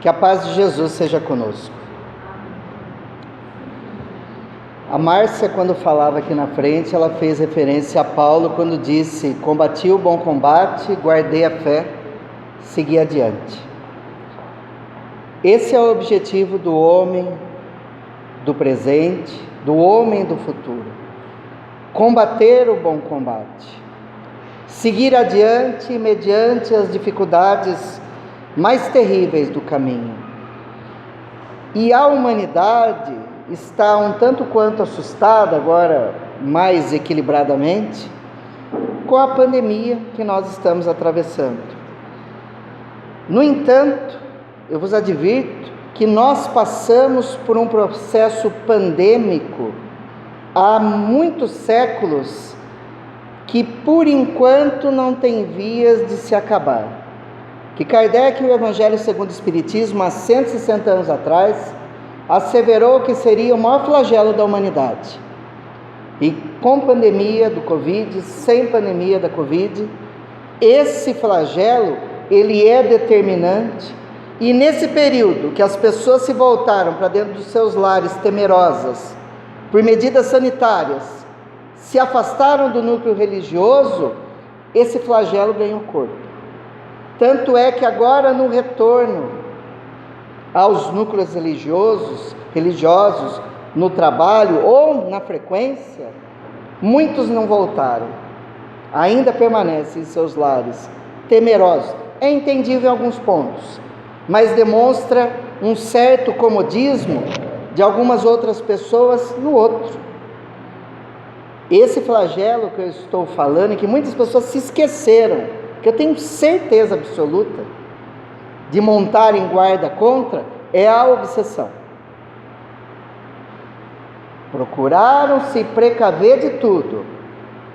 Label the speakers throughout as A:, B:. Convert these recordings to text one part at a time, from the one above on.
A: Que a paz de Jesus seja conosco. A Márcia, quando falava aqui na frente, ela fez referência a Paulo quando disse: combati o bom combate, guardei a fé, segui adiante. Esse é o objetivo do homem do presente, do homem do futuro. Combater o bom combate. Seguir adiante mediante as dificuldades mais terríveis do caminho. E a humanidade está um tanto quanto assustada, agora mais equilibradamente, com a pandemia que nós estamos atravessando. No entanto, eu vos advirto que nós passamos por um processo pandêmico há muitos séculos que por enquanto não tem vias de se acabar. Que Kardec, o Evangelho segundo o Espiritismo, há 160 anos atrás, asseverou que seria o maior flagelo da humanidade. E com pandemia do Covid, sem pandemia da Covid, esse flagelo, ele é determinante. E nesse período que as pessoas se voltaram para dentro dos seus lares temerosas, por medidas sanitárias, se afastaram do núcleo religioso, esse flagelo ganhou corpo. Tanto é que agora no retorno aos núcleos religiosos, no trabalho ou na frequência, muitos não voltaram, ainda permanecem em seus lares, temerosos. É entendível em alguns pontos, mas demonstra um certo comodismo de algumas outras pessoas no outro. Esse flagelo que eu estou falando, que muitas pessoas se esqueceram, que eu tenho certeza absoluta de montar em guarda contra, é a obsessão. Procuraram se precaver de tudo,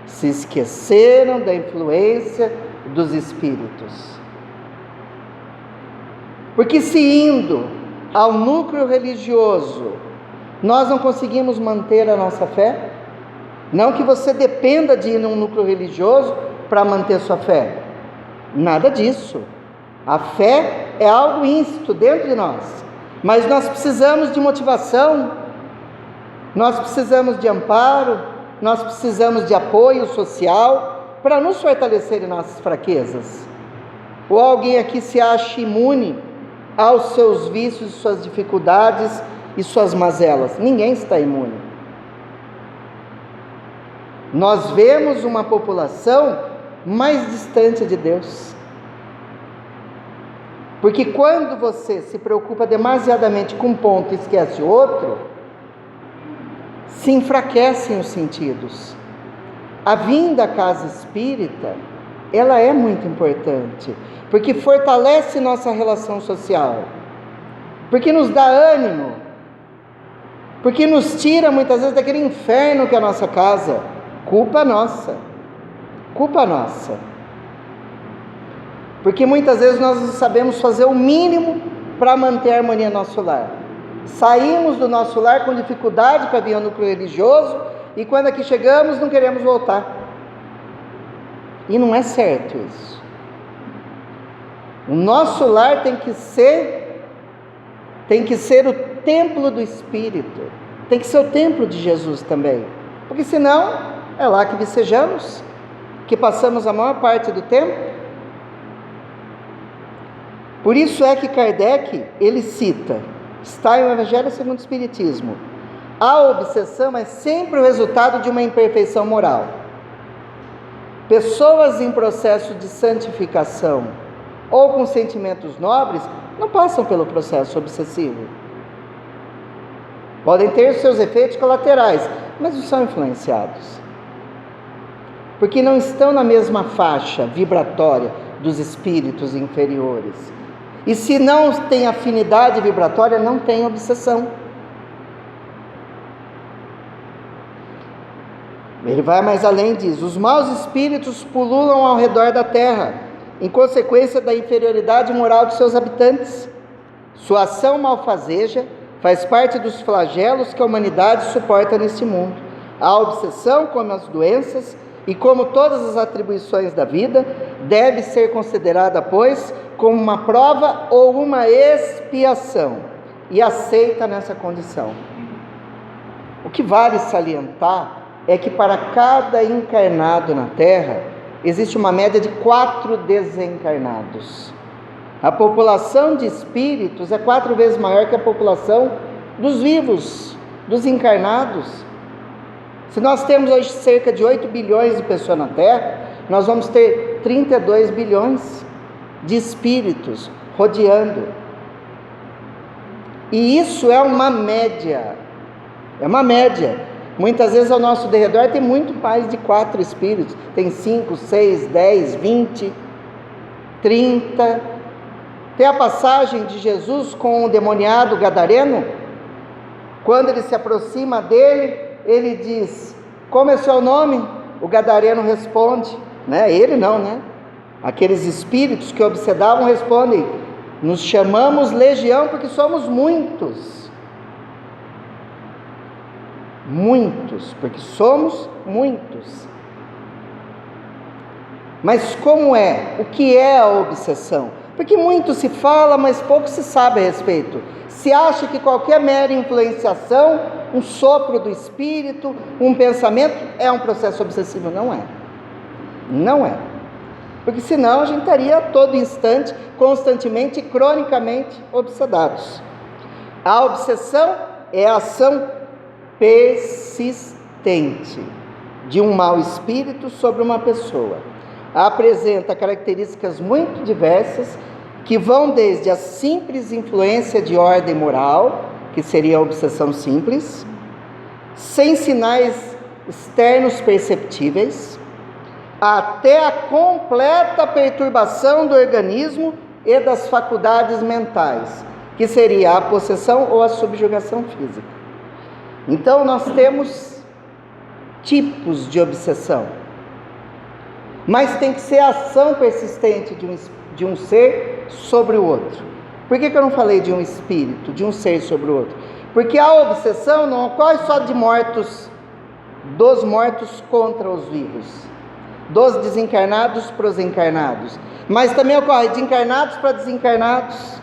A: se esqueceram da influência dos espíritos. Porque se indo ao núcleo religioso, nós não conseguimos manter a nossa fé, não que você dependa de ir num núcleo religioso para manter sua fé, nada disso. A fé é algo íncito dentro de nós, mas nós precisamos de motivação, nós precisamos de amparo, nós precisamos de apoio social para nos fortalecer em nossas fraquezas. Ou alguém aqui se acha imune aos seus vícios, suas dificuldades e suas mazelas? Ninguém está imune. Nós vemos uma população mais distante de Deus. Porque quando você se preocupa demasiadamente com um ponto e esquece o outro, se enfraquecem os sentidos. A vinda à casa espírita, ela é muito importante, porque fortalece nossa relação social, porque nos dá ânimo, porque nos tira muitas vezes daquele inferno que é a nossa casa. Culpa nossa. Porque muitas vezes nós não sabemos fazer o mínimo para manter a harmonia no nosso lar. Saímos do nosso lar com dificuldade para vir ao núcleo religioso, e quando aqui chegamos não queremos voltar. E não é certo isso. O nosso lar tem que ser o templo do Espírito, tem que ser o templo de Jesus também, porque senão é lá que vicejamos, que passamos a maior parte do tempo. Por isso é que Kardec, ele cita, está em o Evangelho segundo o Espiritismo, a obsessão é sempre o resultado de uma imperfeição moral. Pessoas em processo de santificação ou com sentimentos nobres não passam pelo processo obsessivo. Podem ter seus efeitos colaterais, mas não são influenciados, porque não estão na mesma faixa vibratória dos espíritos inferiores. E se não tem afinidade vibratória, não tem obsessão. Ele vai mais além e diz: os maus espíritos pululam ao redor da terra, em consequência da inferioridade moral de seus habitantes. Sua ação malfazeja faz parte dos flagelos que a humanidade suporta nesse mundo. A obsessão, como as doenças, e como todas as atribuições da vida, deve ser considerada, pois, como uma prova ou uma expiação, e aceita nessa condição. O que vale salientar é que para cada encarnado na Terra, existe uma média de 4 desencarnados. A população de espíritos é 4 vezes maior que a população dos vivos, dos encarnados. Se nós temos hoje cerca de 8 bilhões de pessoas na Terra, nós vamos ter 32 bilhões de espíritos rodeando. E isso é uma média. É uma média. Muitas vezes ao nosso derredor tem muito mais de 4 espíritos. Tem 5, 6, 10, 20, 30. Tem a passagem de Jesus com o demoniado gadareno. Quando ele se aproxima dele, ele diz: como é seu nome? O gadareno responde, né? Ele não, né? Aqueles espíritos que obsedavam respondem: nos chamamos legião porque somos muitos. Muitos, porque somos muitos. Mas como é? O que é a obsessão? Porque muito se fala, mas pouco se sabe a respeito. Se acha que qualquer mera influenciação, um sopro do espírito, um pensamento, é um processo obsessivo. Não é. Não é. Porque senão a gente estaria a todo instante, constantemente e cronicamente obsedados. A obsessão é a ação persistente de um mau espírito sobre uma pessoa. Apresenta características muito diversas, que vão desde a simples influência de ordem moral, que seria a obsessão simples, sem sinais externos perceptíveis, até a completa perturbação do organismo e das faculdades mentais, que seria a possessão ou a subjugação física. Então nós temos tipos de obsessão, mas tem que ser a ação persistente de um ser sobre o outro. Por que eu não falei de um espírito, de um ser sobre o outro? Porque a obsessão não ocorre só de mortos, dos mortos contra os vivos, dos desencarnados para os encarnados, mas também ocorre de encarnados para desencarnados,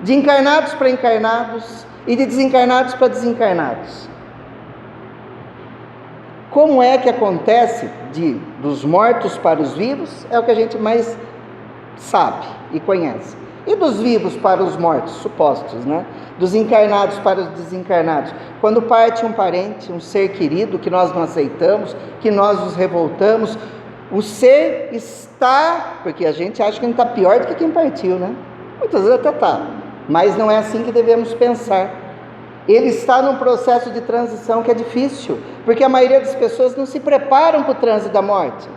A: de encarnados para encarnados e de desencarnados para desencarnados. Como é que acontece dos mortos para os vivos? É o que a gente mais sabe e conhece. E dos vivos para os mortos, supostos, né? Dos encarnados para os desencarnados. Quando parte um parente, um ser querido que nós não aceitamos, que nós nos revoltamos, o ser está, porque a gente acha que ele está pior do que quem partiu, né? Muitas vezes até está, mas não é assim que devemos pensar. Ele está num processo de transição que é difícil, porque a maioria das pessoas não se preparam para o trânsito da morte.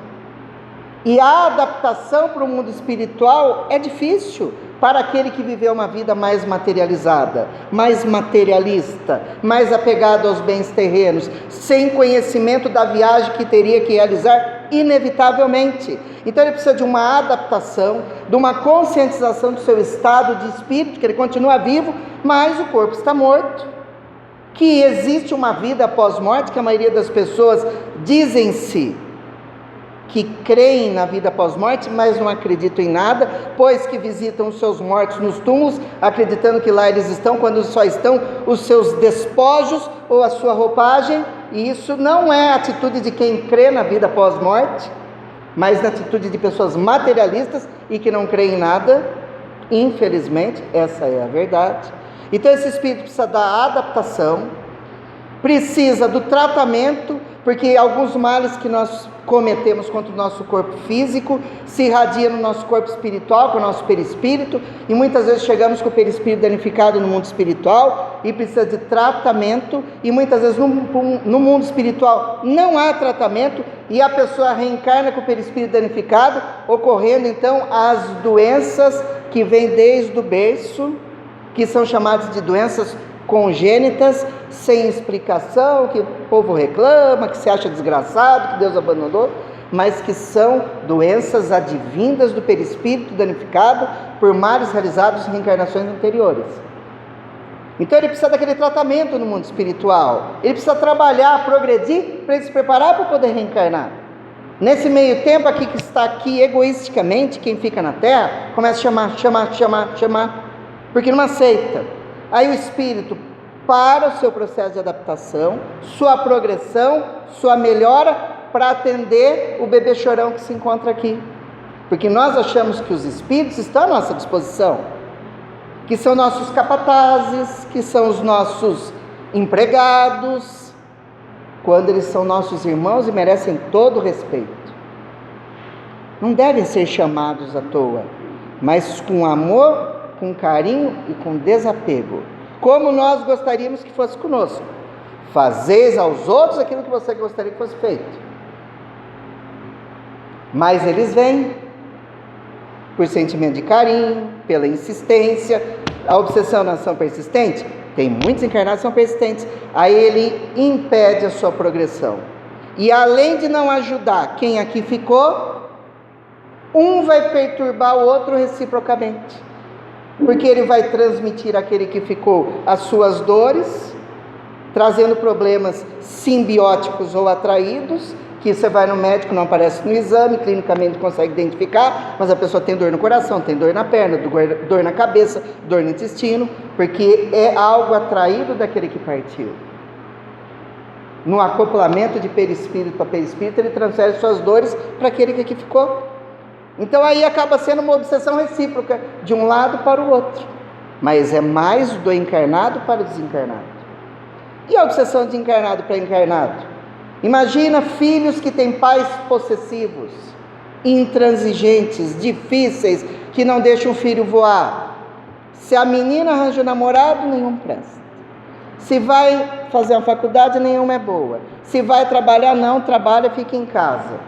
A: E a adaptação para o mundo espiritual é difícil para aquele que viveu uma vida mais materializada, mais materialista, mais apegado aos bens terrenos, sem conhecimento da viagem que teria que realizar inevitavelmente. Então ele precisa de uma adaptação, de uma conscientização do seu estado de espírito, que ele continua vivo, mas o corpo está morto. Que existe uma vida após morte, que a maioria das pessoas dizem-se que creem na vida após morte, mas não acreditam em nada, pois que visitam os seus mortos nos túmulos, acreditando que lá eles estão, quando só estão os seus despojos ou a sua roupagem. E isso não é a atitude de quem crê na vida após morte, mas na atitude de pessoas materialistas e que não creem em nada. Infelizmente, essa é a verdade. Então esse espírito precisa da adaptação, precisa do tratamento, porque alguns males que nós cometemos contra o nosso corpo físico se irradiam no nosso corpo espiritual, com o nosso perispírito, e muitas vezes chegamos com o perispírito danificado no mundo espiritual e precisa de tratamento, e muitas vezes no mundo espiritual não há tratamento e a pessoa reencarna com o perispírito danificado, ocorrendo então as doenças que vêm desde o berço, que são chamadas de doenças congênitas, sem explicação, que o povo reclama, que se acha desgraçado, que Deus abandonou, mas que são doenças advindas do perispírito danificado por males realizados em reencarnações anteriores. Então ele precisa daquele tratamento no mundo espiritual, ele precisa trabalhar, progredir, para ele se preparar para poder reencarnar. Nesse meio tempo, aqui que está aqui, egoisticamente, quem fica na terra, começa a chamar, porque não aceita. Aí o espírito para o seu processo de adaptação, sua progressão, sua melhora, para atender o bebê chorão que se encontra aqui. Porque nós achamos que os espíritos estão à nossa disposição, que são nossos capatazes, que são os nossos empregados, quando eles são nossos irmãos e merecem todo o respeito. Não devem ser chamados à toa, mas com amor, com carinho e com desapego, como nós gostaríamos que fosse conosco. Fazeis aos outros aquilo que você gostaria que fosse feito. Mas eles vêm por sentimento de carinho, pela insistência. A obsessão na ação persistente, tem muitos encarnados que são persistentes, aí ele impede a sua progressão. E além de não ajudar quem aqui ficou, um vai perturbar o outro reciprocamente, porque ele vai transmitir àquele que ficou as suas dores, trazendo problemas simbióticos ou atraídos, que você vai no médico, não aparece no exame, clinicamente consegue identificar, mas a pessoa tem dor no coração, tem dor na perna, dor na cabeça, dor no intestino, porque é algo atraído daquele que partiu. No acoplamento de perispírito para perispírito, ele transfere suas dores para aquele que aqui ficou. Então aí acaba sendo uma obsessão recíproca, de um lado para o outro, mas é mais do encarnado para o desencarnado. E a obsessão de encarnado para encarnado? Imagina filhos que têm pais possessivos, intransigentes, difíceis, que não deixam o filho voar. Se a menina arranja um namorado, nenhum presta. Se vai fazer uma faculdade, nenhuma é boa. Se vai trabalhar, não trabalha, fica em casa.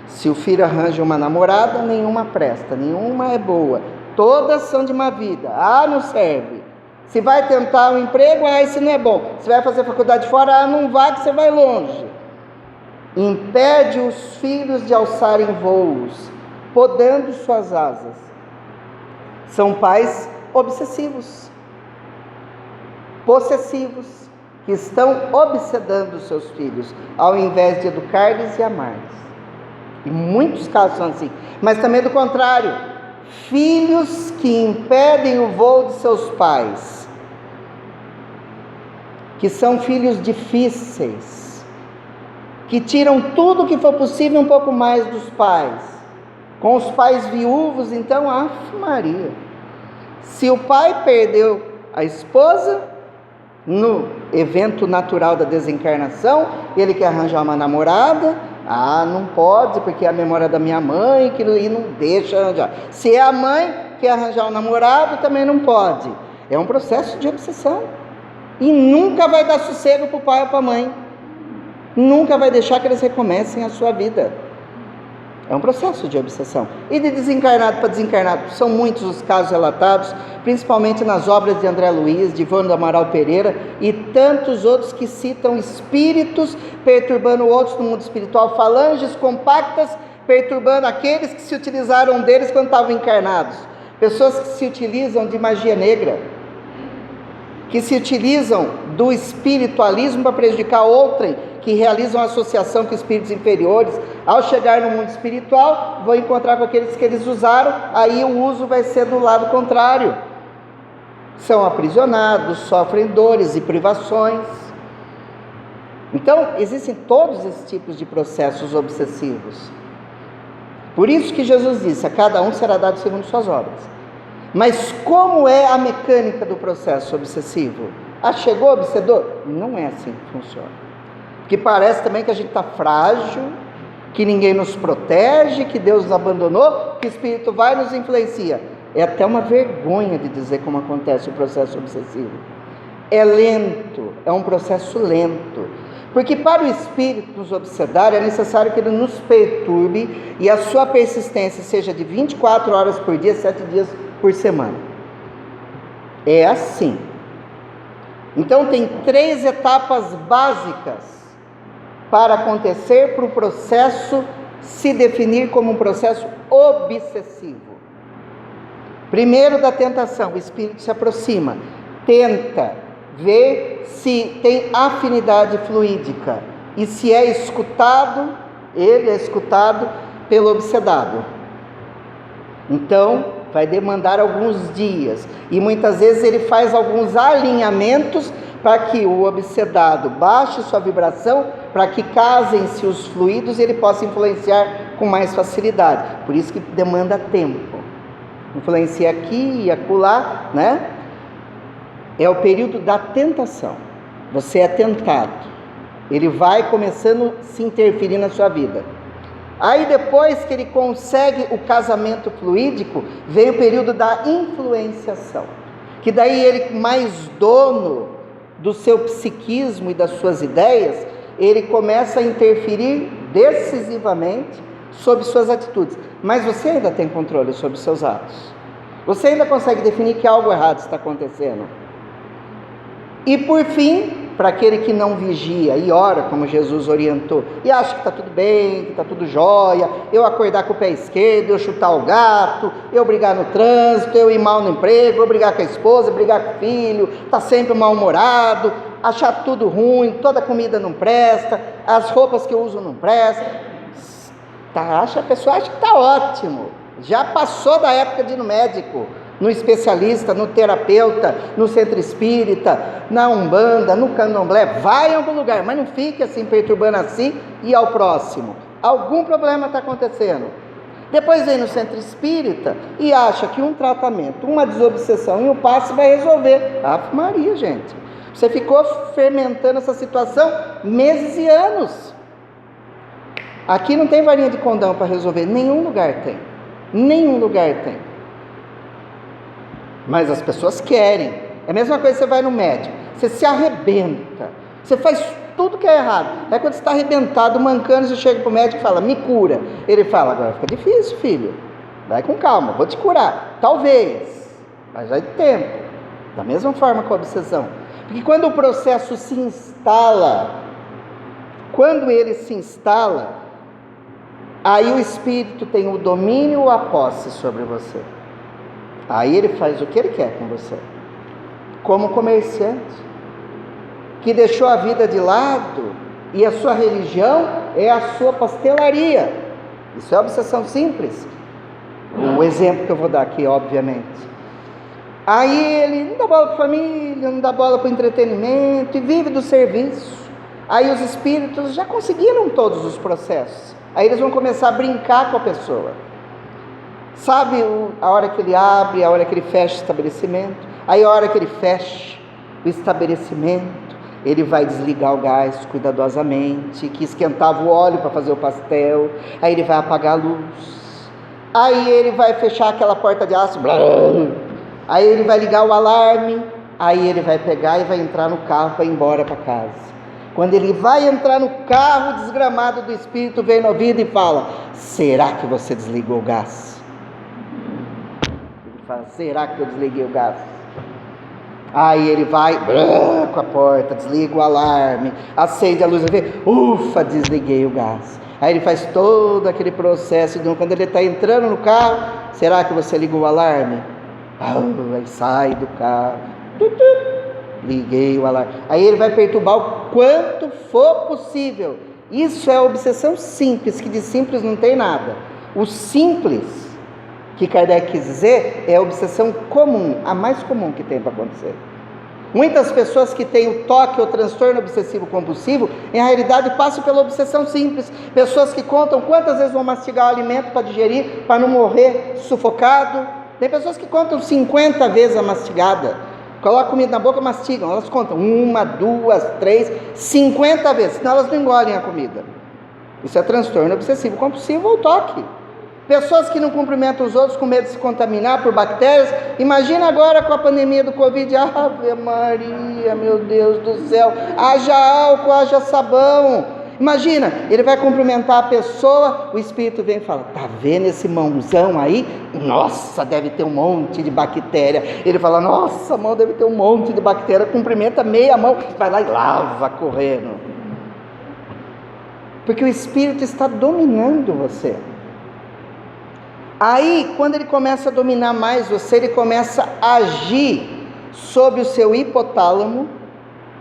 A: Se o filho arranja uma namorada, nenhuma presta, nenhuma é boa. Todas são de má vida. Não serve. Se vai tentar um emprego, esse não é bom. Se vai fazer faculdade fora, não vai que você vai longe. Impede os filhos de alçarem voos, podando suas asas. São pais obsessivos, possessivos, que estão obsedando os seus filhos, ao invés de educar-lhes e amar-lhes. E muitos casos são assim. Mas também do contrário, filhos que impedem o voo de seus pais, que são filhos difíceis, que tiram tudo o que for possível um pouco mais dos pais. Com os pais viúvos, então, Maria. Se o pai perdeu a esposa, no evento natural da desencarnação, ele quer arranjar uma namorada, não pode, porque é a memória da minha mãe, e não deixa arranjar. Se é a mãe que quer arranjar um namorado, também não pode. É um processo de obsessão. E nunca vai dar sossego para o pai ou para a mãe. Nunca vai deixar que eles recomecem a sua vida. É um processo de obsessão. E de desencarnado para desencarnado, são muitos os casos relatados, principalmente nas obras de André Luiz, de Ivone do Amaral Pereira e tantos outros que citam espíritos perturbando outros no mundo espiritual, falanges compactas perturbando aqueles que se utilizaram deles quando estavam encarnados. Pessoas que se utilizam de magia negra, que se utilizam do espiritualismo para prejudicar outrem, que realizam associação com espíritos inferiores. Ao chegar no mundo espiritual, vão encontrar com aqueles que eles usaram, aí o uso vai ser do lado contrário. São aprisionados, sofrem dores e privações. Então, existem todos esses tipos de processos obsessivos. Por isso que Jesus disse, a cada um será dado segundo suas obras. Mas como é a mecânica do processo obsessivo? Chegou o obsedor? Não é assim que funciona. Porque parece também que a gente está frágil, que ninguém nos protege, que Deus nos abandonou, que o Espírito vai e nos influencia. É até uma vergonha de dizer como acontece o processo obsessivo. É lento, é um processo lento. Porque para o Espírito nos obsedar, é necessário que ele nos perturbe e a sua persistência seja de 24 horas por dia, 7 dias por semana. É assim. Então tem 3 etapas básicas para acontecer, para o processo se definir como um processo obsessivo. Primeiro, da tentação, o espírito se aproxima, tenta ver se tem afinidade fluídica e se é escutado ele é escutado pelo obsedado. Então, vai demandar alguns dias, e muitas vezes ele faz alguns alinhamentos para que o obsedado baixe sua vibração, para que casem-se os fluidos e ele possa influenciar com mais facilidade. Por isso que demanda tempo. Influencia aqui e acolá, né? É o período da tentação. Você é tentado. Ele vai começando a se interferir na sua vida. Aí depois que ele consegue o casamento fluídico, vem o período da influenciação. Que daí ele, mais dono do seu psiquismo e das suas ideias, ele começa a interferir decisivamente sobre suas atitudes. Mas você ainda tem controle sobre seus atos. Você ainda consegue definir que algo errado está acontecendo. E por fim, para aquele que não vigia e ora, como Jesus orientou, e acha que está tudo bem, que está tudo jóia, eu acordar com o pé esquerdo, eu chutar o gato, eu brigar no trânsito, eu ir mal no emprego, eu brigar com a esposa, brigar com o filho, está sempre mal-humorado, achar tudo ruim, toda comida não presta, as roupas que eu uso não prestam. A pessoa acha que está ótimo, já passou da época de ir no médico, no especialista, no terapeuta, no centro espírita, na umbanda, no candomblé, vai em algum lugar, mas não fique assim perturbando assim e ao próximo. Algum problema está acontecendo. Depois vem no centro espírita e acha que um tratamento, uma desobsessão e um passe vai resolver. Ave Maria, gente. Você ficou fermentando essa situação meses e anos. Aqui não tem varinha de condão para resolver, nenhum lugar tem. Nenhum lugar tem. Mas as pessoas querem. É a mesma coisa que você vai no médico, você se arrebenta, você faz tudo que é errado. Aí quando você está arrebentado, mancando, você chega para o médico e fala, me cura. Ele fala, agora fica difícil, filho, vai com calma, vou te curar. Talvez, mas vai de tempo. Da mesma forma com a obsessão. Porque quando o processo se instala, quando ele se instala, aí o espírito tem o domínio ou a posse sobre você. Aí ele faz o que ele quer com você. Como comerciante, que deixou a vida de lado, e a sua religião é a sua pastelaria. Isso é obsessão simples. O exemplo que eu vou dar aqui, obviamente. Aí ele não dá bola para a família, não dá bola para o entretenimento, e vive do serviço. Aí os espíritos já conseguiram todos os processos. Aí eles vão começar a brincar com a pessoa. Sabe a hora que ele abre, a hora que ele fecha o estabelecimento? Aí a hora que ele fecha o estabelecimento, ele vai desligar o gás cuidadosamente, que esquentava o óleo para fazer o pastel. Aí ele vai apagar a luz. Aí ele vai fechar aquela porta de aço. Aí ele vai ligar o alarme. Aí ele vai pegar e vai entrar no carro para ir embora para casa. Quando ele vai entrar no carro, o desgramado do espírito vem no ouvido e fala, será que você desligou o gás? Ele fala, será que eu desliguei o gás? Aí ele vai com a porta, desliga o alarme, acende a luz e vê, ufa, desliguei o gás. Aí ele faz todo aquele processo, então quando ele está entrando no carro, será que você ligou o alarme? Aí sai do carro, liguei o alarme. Aí ele vai perturbar o quanto for possível. Isso é a obsessão simples, que de simples não tem nada. O simples, que Kardec quis dizer, é a obsessão comum, a mais comum que tem para acontecer. Muitas pessoas que têm o toque ou transtorno obsessivo compulsivo, em realidade passam pela obsessão simples. Pessoas que contam quantas vezes vão mastigar o alimento para digerir, para não morrer sufocado. Tem pessoas que contam 50 vezes a mastigada. Coloca comida na boca, mastigam. Elas contam 1, 2, 3, 50 vezes, senão elas não engolem a comida. Isso é transtorno obsessivo compulsivo ou toque. Pessoas que não cumprimentam os outros com medo de se contaminar por bactérias. Imagina agora com a pandemia do Covid. Ave Maria, meu Deus do céu. Haja álcool, haja sabão. Imagina, ele vai cumprimentar a pessoa, o espírito vem e fala, tá vendo esse mãozão aí? Nossa, deve ter um monte de bactéria. Ele fala, nossa, a mão deve ter um monte de bactéria. Cumprimenta meia mão, vai lá e lava correndo. Porque o espírito está dominando você. Aí, quando ele começa a dominar mais você, ele começa a agir sobre o seu hipotálamo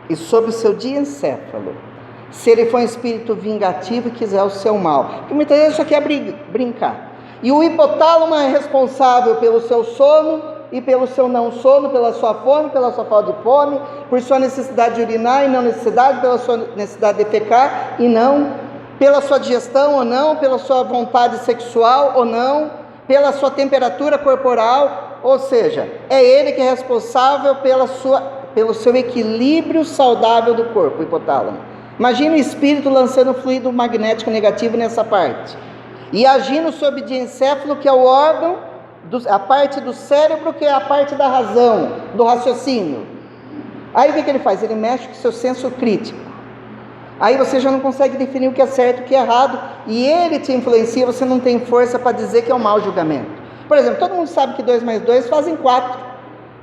A: e sobre o seu diencéfalo. se ele for um espírito vingativo e quiser o seu mal, porque muitas vezes só quer brincar. E o hipotálamo é responsável pelo seu sono e pelo seu não sono, pela sua fome, pela sua falta de fome, por sua necessidade de urinar e não necessidade, pela sua necessidade de defecar e não, pela sua digestão ou não, pela sua vontade sexual ou não, pela sua temperatura corporal, ou seja, é ele que é responsável pelo seu equilíbrio saudável do corpo, o hipotálamo. Imagina o espírito lançando fluido magnético negativo nessa parte, e agindo sobre o diencéfalo, que é o órgão, a parte do cérebro, que é a parte da razão, do raciocínio. Aí o que ele faz? Ele mexe com o seu senso crítico. Aí você já não consegue definir o que é certo e o que é errado, e ele te influencia, você não tem força para dizer que é um mau julgamento. Por exemplo, todo mundo sabe que 2 mais 2 fazem 4,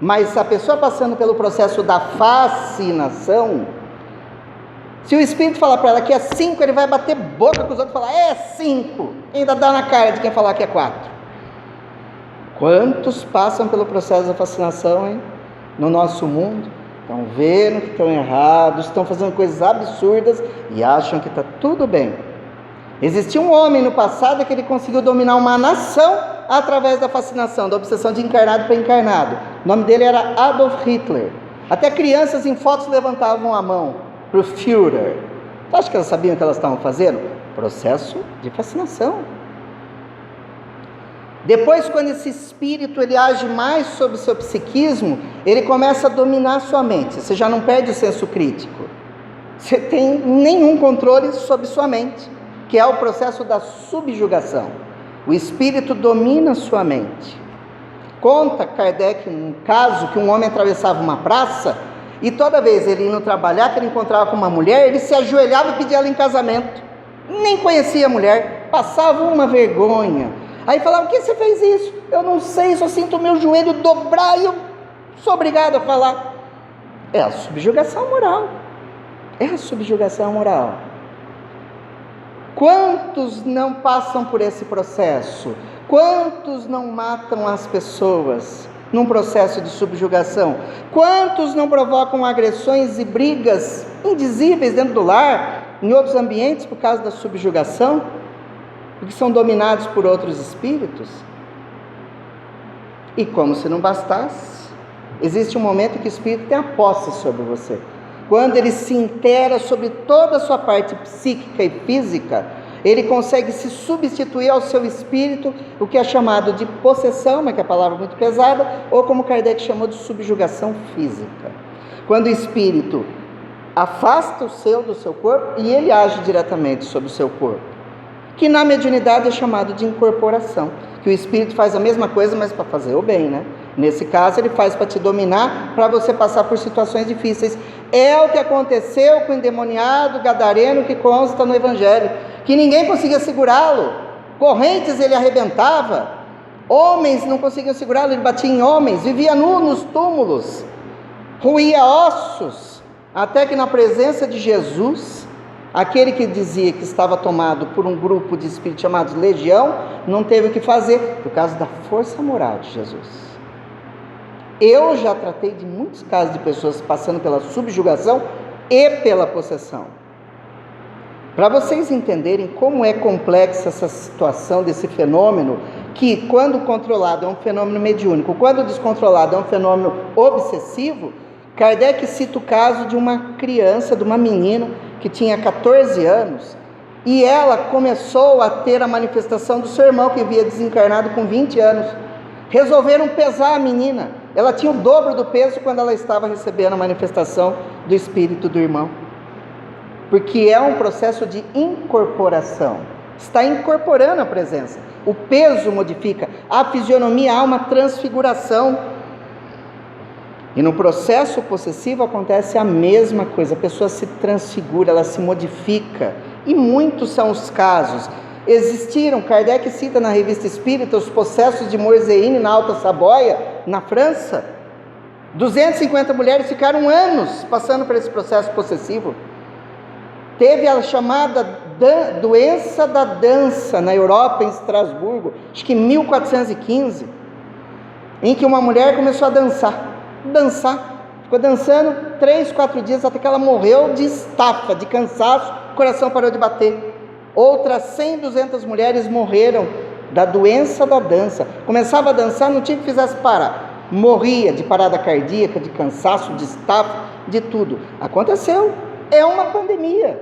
A: mas a pessoa passando pelo processo da fascinação, se o espírito falar para ela que é 5, ele vai bater boca com os outros e falar, é 5, e ainda dá na cara de quem falar que é 4. Quantos passam pelo processo da fascinação, hein? No nosso mundo? Estão vendo que estão errados, estão fazendo coisas absurdas e acham que está tudo bem. Existia um homem no passado que ele conseguiu dominar uma nação através da fascinação, da obsessão de encarnado para encarnado. O nome dele era Adolf Hitler. Até crianças em fotos levantavam a mão para o Führer. Você acha que elas sabiam o que elas estavam fazendo? Processo de fascinação. Depois, quando esse espírito ele age mais sobre o seu psiquismo, ele começa a dominar a sua mente. Você já não perde o senso crítico. Você tem nenhum controle sobre sua mente, que é o processo da subjugação. O espírito domina a sua mente. Conta Kardec um caso que um homem atravessava uma praça e toda vez ele indo trabalhar, que ele encontrava com uma mulher, ele se ajoelhava e pedia ela em casamento. Nem conhecia a mulher, passava uma vergonha. Aí falava, por que você fez isso? Eu não sei, só sinto o meu joelho dobrar e eu sou obrigado a falar. É a subjugação moral. É a subjugação moral. Quantos não passam por esse processo? Quantos não matam as pessoas num processo de subjugação? Quantos não provocam agressões e brigas indizíveis dentro do lar, em outros ambientes, por causa da subjugação? Porque são dominados por outros espíritos. E como se não bastasse, existe um momento que o espírito tem a posse sobre você. Quando ele se inteira sobre toda a sua parte psíquica e física, ele consegue se substituir ao seu espírito, o que é chamado de possessão, mas que é a palavra muito pesada, ou como Kardec chamou de subjugação física. Quando o espírito afasta o seu do seu corpo e ele age diretamente sobre o seu corpo, que na mediunidade é chamado de incorporação, que o espírito faz a mesma coisa, mas para fazer o bem, né? Nesse caso ele faz para te dominar, para você passar por situações difíceis. É o que aconteceu com o endemoniado gadareno que consta no Evangelho, que ninguém conseguia segurá-lo, correntes ele arrebentava, homens não conseguiam segurá-lo, ele batia em homens, vivia nu nos túmulos, roía ossos, até que na presença de Jesus, aquele que dizia que estava tomado por um grupo de espíritos chamados legião, não teve o que fazer, por causa da força moral de Jesus. Eu já tratei de muitos casos de pessoas passando pela subjugação e pela possessão. Para vocês entenderem como é complexa essa situação desse fenômeno, que quando controlado é um fenômeno mediúnico, quando descontrolado é um fenômeno obsessivo, Kardec cita o caso de uma criança, de uma menina, que tinha 14 anos, e ela começou a ter a manifestação do seu irmão, que havia desencarnado com 20 anos. Resolveram pesar a menina. Ela tinha o dobro do peso quando ela estava recebendo a manifestação do espírito do irmão. Porque é um processo de incorporação. Está incorporando a presença. O peso modifica. A fisionomia, há uma transfiguração. E no processo possessivo acontece a mesma coisa, a pessoa se transfigura, ela se modifica, e muitos são os casos. Existiram, Kardec cita na Revista Espírita, os possessos de Morzeine na Alta Saboia, na França. 250 mulheres ficaram anos passando por esse processo possessivo. Teve a chamada doença da dança na Europa, em Estrasburgo, acho que em 1415, em que uma mulher começou a dançar, ficou dançando 3, 4 dias, até que ela morreu de estafa, de cansaço, o coração parou de bater. Outras 100, 200 mulheres morreram da doença da dança. Começava a dançar, não tinha que fizesse parar. Morria de parada cardíaca, de cansaço, de estafa, de tudo. Aconteceu. É uma pandemia.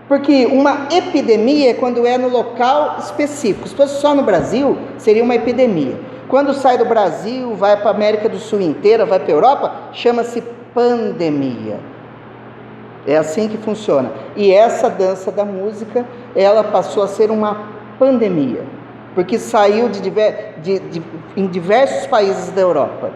A: Porque uma epidemia é quando é no local específico. Se fosse só no Brasil, seria uma epidemia. Quando sai do Brasil, vai para a América do Sul inteira, vai para a Europa, chama-se pandemia. É assim que funciona. E essa dança da música, ela passou a ser uma pandemia, porque saiu em diversos países da Europa.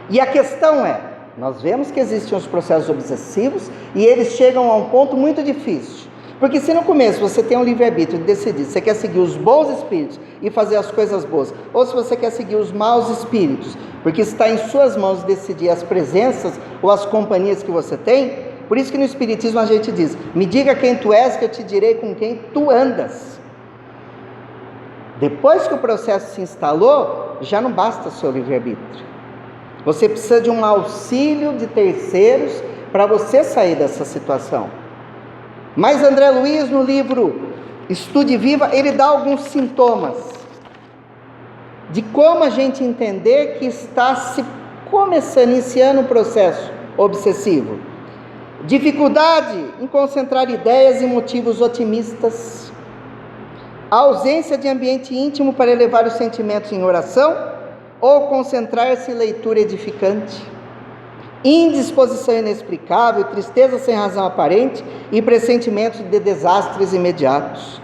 A: E a questão é, nós vemos que existem os processos obsessivos e eles chegam a um ponto muito difícil. Porque se no começo você tem um livre-arbítrio de decidir se você quer seguir os bons espíritos e fazer as coisas boas, ou se você quer seguir os maus espíritos, porque está em suas mãos decidir as presenças ou as companhias que você tem. Por isso que no Espiritismo a gente diz, me diga quem tu és que eu te direi com quem tu andas. Depois que o processo se instalou, já não basta o seu livre-arbítrio. Você precisa de um auxílio de terceiros para você sair dessa situação. Mas André Luiz, no livro Estude Viva, ele dá alguns sintomas de como a gente entender que está se iniciando um processo obsessivo. Dificuldade em concentrar ideias e motivos otimistas. A ausência de ambiente íntimo para elevar os sentimentos em oração ou concentrar-se em leitura edificante. Indisposição inexplicável, tristeza sem razão aparente e pressentimentos de desastres imediatos.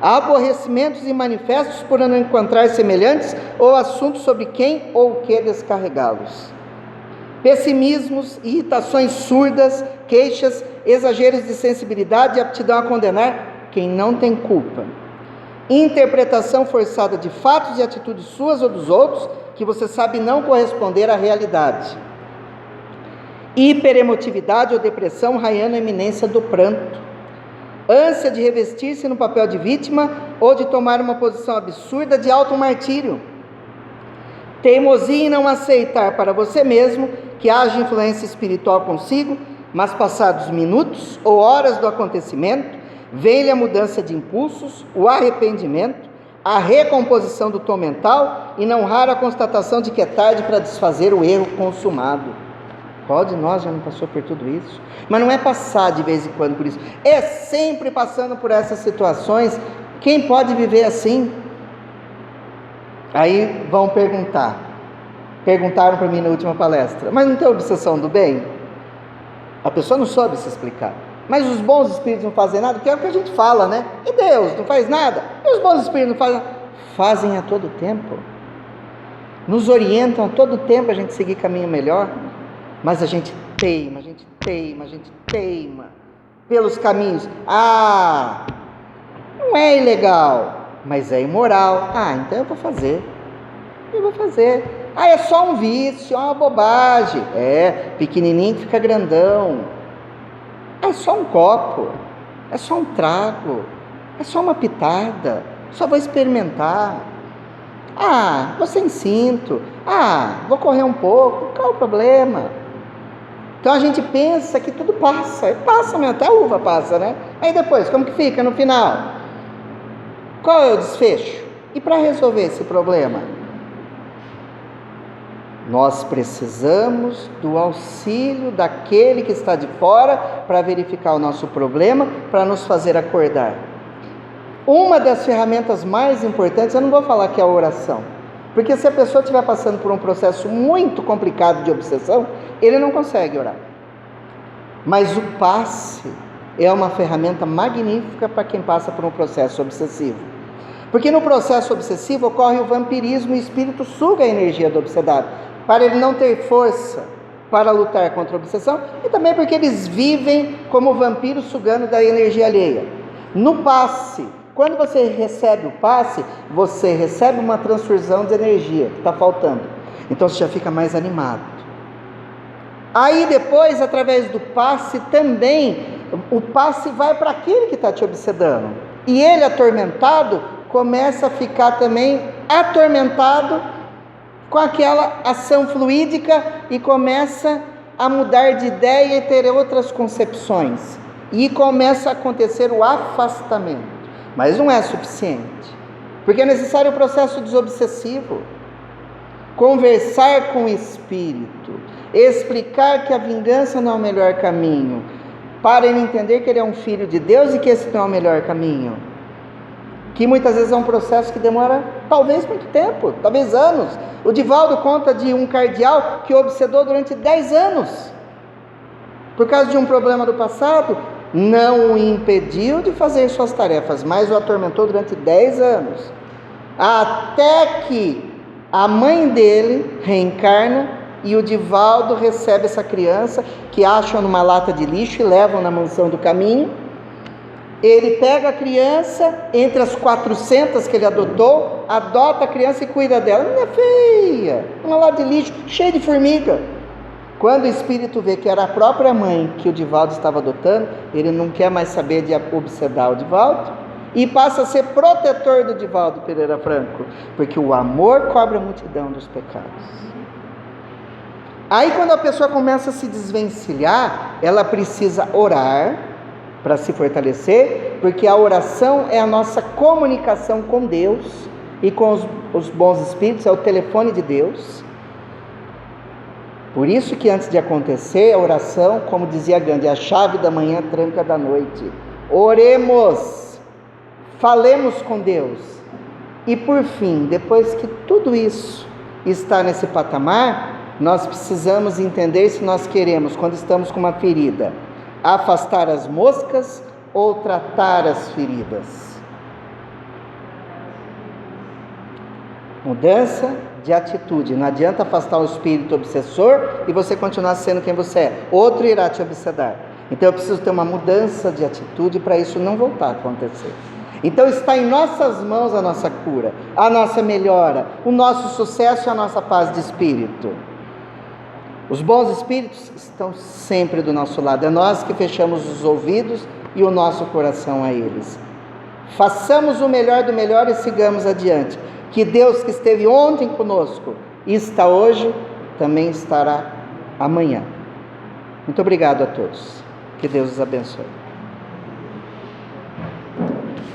A: Aborrecimentos e manifestos por não encontrar semelhantes ou assuntos sobre quem ou o que descarregá-los. Pessimismos, irritações surdas, queixas, exageros de sensibilidade e aptidão a condenar quem não tem culpa. Interpretação forçada de fatos e atitudes suas ou dos outros que você sabe não corresponder à realidade. Hiperemotividade ou depressão raiando a iminência do pranto. Ânsia de revestir-se no papel de vítima ou de tomar uma posição absurda de automartírio. Teimosia em não aceitar para você mesmo que haja influência espiritual consigo, mas passados minutos ou horas do acontecimento, vem-lhe a mudança de impulsos, o arrependimento, a recomposição do tom mental e não rara a constatação de que é tarde para desfazer o erro consumado. Qual de nós já não passou por tudo isso? Mas não é passar de vez em quando por isso, é sempre passando por essas situações. Quem pode viver assim? Aí vão perguntaram para mim na última palestra, mas não tem obsessão do bem? A pessoa não soube se explicar. Mas os bons espíritos não fazem nada, que é o que a gente fala, né? E Deus não faz nada? E os bons espíritos não fazem nada? Fazem a todo tempo. Nos orientam a todo tempo a gente seguir caminho melhor. Mas a gente teima pelos caminhos. Não é ilegal, mas é imoral. Então eu vou fazer. É só um vício, é uma bobagem. Pequenininho que fica grandão. É só um copo, é só um trago, é só uma pitada, só vou experimentar. Vou sem cinto. Vou correr um pouco, qual o problema? Então a gente pensa que tudo passa mesmo, até a uva passa, né? Aí depois, como que fica no final? Qual é o desfecho? E para resolver esse problema? Nós precisamos do auxílio daquele que está de fora para verificar o nosso problema, para nos fazer acordar. Uma das ferramentas mais importantes, eu não vou falar que é a oração, porque se a pessoa estiver passando por um processo muito complicado de obsessão, ele não consegue orar. Mas o passe é uma ferramenta magnífica para quem passa por um processo obsessivo. Porque no processo obsessivo ocorre o vampirismo e o espírito suga a energia do obsedado, para ele não ter força para lutar contra a obsessão, e também porque eles vivem como vampiros sugando da energia alheia. No passe, quando você recebe o passe, você recebe uma transfusão de energia que está faltando, então você já fica mais animado. Aí depois, através do passe também, o passe vai para aquele que está te obsedando, e ele atormentado, começa a ficar também atormentado com aquela ação fluídica e começa a mudar de ideia e ter outras concepções. e começa a acontecer o afastamento. Mas não é suficiente, porque é necessário o processo desobsessivo. Conversar com o Espírito, explicar que a vingança não é o melhor caminho, para ele entender que ele é um filho de Deus e que esse não é o melhor caminho. Que muitas vezes é um processo que demora talvez muito tempo, talvez anos. O Divaldo conta de um cardeal que o obsedou durante 10 anos, por causa de um problema do passado. Não o impediu de fazer suas tarefas, mas o atormentou durante 10 anos, até que a mãe dele reencarna e o Divaldo recebe essa criança, que acham numa lata de lixo e levam na mansão do caminho. Ele pega a criança, entre as 400 que ele adotou, adota a criança e cuida dela. Não é feia, uma lata de lixo, cheia de formiga. Quando o espírito vê que era a própria mãe que o Divaldo estava adotando, ele não quer mais saber de obsedar o Divaldo e passa a ser protetor do Divaldo Pereira Franco, porque o amor cobre a multidão dos pecados. Aí quando a pessoa começa a se desvencilhar, ela precisa orar para se fortalecer, porque a oração é a nossa comunicação com Deus e com os bons espíritos, é o telefone de Deus. Por isso que antes de acontecer a oração, como dizia Gandhi, a chave da manhã, tranca da noite. Oremos, falemos com Deus. E por fim, depois que tudo isso está nesse patamar, nós precisamos entender se nós queremos, quando estamos com uma ferida, afastar as moscas ou tratar as feridas. Mudança de atitude. Não adianta afastar o espírito obsessor e você continuar sendo quem você é. Outro irá te obsedar. Então eu preciso ter uma mudança de atitude para isso não voltar a acontecer. Então está em nossas mãos a nossa cura, a nossa melhora, o nosso sucesso e a nossa paz de espírito. Os bons espíritos estão sempre do nosso lado. É nós que fechamos os ouvidos e o nosso coração a eles. Façamos o melhor do melhor e sigamos adiante. Que Deus que esteve ontem conosco e está hoje, também estará amanhã. Muito obrigado a todos. Que Deus os abençoe.